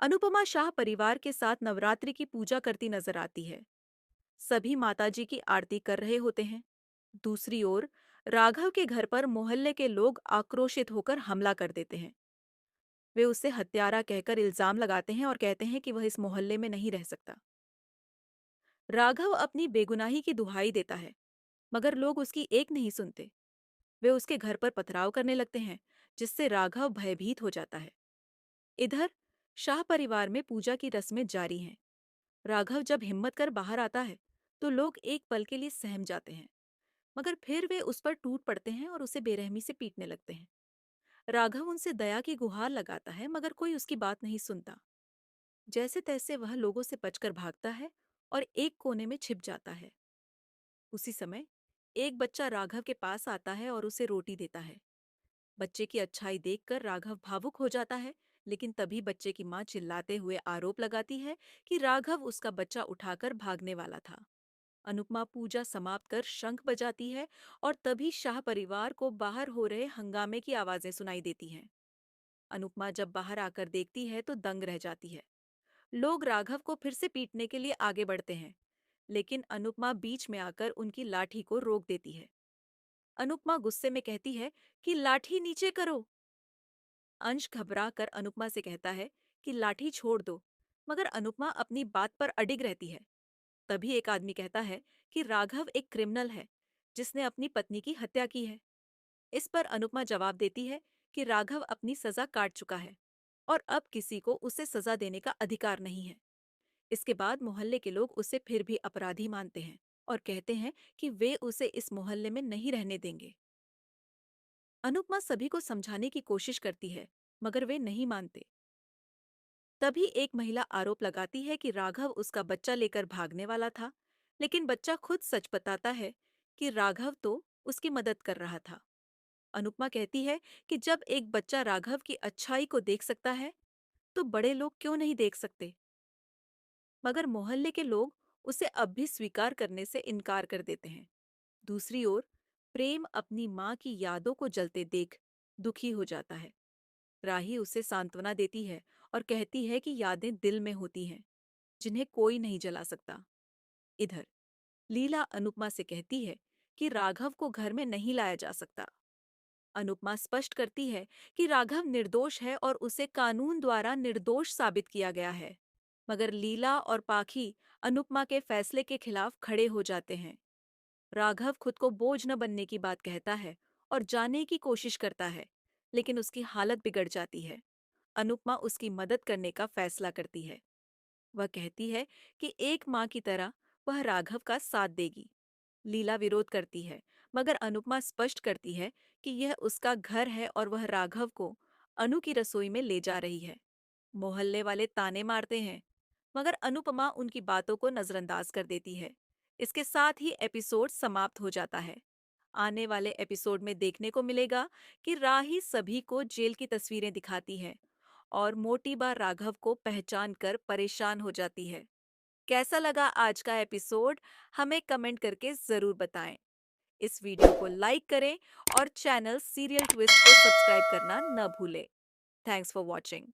अनुपमा शाह परिवार के साथ नवरात्रि की पूजा करती नजर आती है। सभी माताजी की आरती कर रहे होते हैं। दूसरी ओर राघव के घर पर मोहल्ले के लोग आक्रोशित होकर हमला कर देते हैं। वे उसे हत्यारा कहकर इल्जाम लगाते हैं और कहते हैं कि वह इस मोहल्ले में नहीं रह सकता। राघव अपनी बेगुनाही की दुहाई देता है, मगर लोग उसकी एक नहीं सुनते। वे उसके घर पर पथराव करने लगते हैं, जिससे राघव भयभीत हो जाता है। इधर शाह परिवार में पूजा की रस्में जारी हैं। राघव जब हिम्मत कर बाहर आता है तो लोग एक पल के लिए सहम जाते हैं, मगर फिर वे उस पर टूट पड़ते हैं और उसे बेरहमी से पीटने लगते हैं। राघव उनसे दया की गुहार लगाता है, मगर कोई उसकी बात नहीं सुनता। जैसे तैसे वह लोगों से बचकर भागता है और एक कोने में छिप जाता है। उसी समय एक बच्चा राघव के पास आता है और उसे रोटी देता है। बच्चे की अच्छाई देखकर राघव भावुक हो जाता है, लेकिन तभी बच्चे की मां चिल्लाते हुए आरोप लगाती है कि राघव उसका बच्चा उठाकर भागने वाला था। अनुपमा पूजा समाप्त कर शंख बजाती है और तभी शाह परिवार को बाहर हो रहे हंगामे की आवाजें सुनाई देती हैं। अनुपमा जब बाहर आकर देखती है तो दंग रह जाती है। लोग राघव को फिर से पीटने के लिए आगे बढ़ते हैं, लेकिन अनुपमा बीच में आकर उनकी लाठी को रोक देती है। अनुपमा गुस्से में कहती है कि लाठी नीचे करो। अंश घबरा कर अनुपमा से कहता है कि लाठी छोड़ दो, मगर अनुपमा अपनी बात पर अडिग रहती है। तभी एक आदमी कहता है कि राघव एक क्रिमिनल है, जिसने अपनी पत्नी की हत्या की है। इस पर अनुपमा जवाब देती है कि राघव अपनी सजा काट चुका है और अब किसी को उसे सजा देने का अधिकार नहीं है। इसके बाद मोहल्ले के लोग उसे फिर भी अपराधी मानते हैं और कहते हैं कि वे उसे इस मोहल्ले में नहीं रहने देंगे। अनुपमा सभी को समझाने की कोशिश करती है, मगर वे नहीं मानते। तभी एक महिला आरोप लगाती है कि राघव उसका बच्चा लेकर भागने वाला था, लेकिन बच्चा खुद सच बताता है कि राघव तो उसकी मदद कर रहा था। अनुपमा कहती है कि जब एक बच्चा राघव की अच्छाई को देख सकता है, तो बड़े लोग क्यों नहीं देख सकते? मगर मोहल्ले के लोग उसे अब भी स्वीकार करने से इनकार कर देते हैं। दूसरी ओर प्रेम अपनी माँ की यादों को जलते देख दुखी हो जाता है। राही उसे सांत्वना देती है और कहती है कि यादें दिल में होती हैं, जिन्हें कोई नहीं जला सकता। इधर लीला अनुपमा से कहती है कि राघव को घर में नहीं लाया जा सकता। अनुपमा स्पष्ट करती है कि राघव निर्दोष है और उसे कानून द्वारा निर्दोष साबित किया गया है। मगर लीला और पाखी अनुपमा के फैसले के खिलाफ खड़े हो जाते हैं। राघव खुद को बोझ न बनने की बात कहता है और जाने की कोशिश करता है, लेकिन उसकी हालत बिगड़ जाती है। अनुपमा उसकी मदद करने का फैसला करती है। वह कहती है कि एक माँ की तरह वह राघव का साथ देगी। लीला विरोध करती है, मगर अनुपमा स्पष्ट करती है कि यह उसका घर है और वह राघव को अनु की रसोई में ले जा रही है। मोहल्ले वाले ताने मारते हैं, मगर अनुपमा उनकी बातों को नजरअंदाज कर देती है। इसके साथ ही एपिसोड समाप्त हो जाता है। आने वाले एपिसोड में देखने को मिलेगा कि राही सभी को जेल की तस्वीरें दिखाती है और मोटी बा राघव को पहचान कर परेशान हो जाती है। कैसा लगा आज का एपिसोड? हमें कमेंट करके जरूर बताएं। इस वीडियो को लाइक करें और चैनल सीरियल ट्विस्ट को सब्सक्राइब करना न भूलें। Thanks for watching.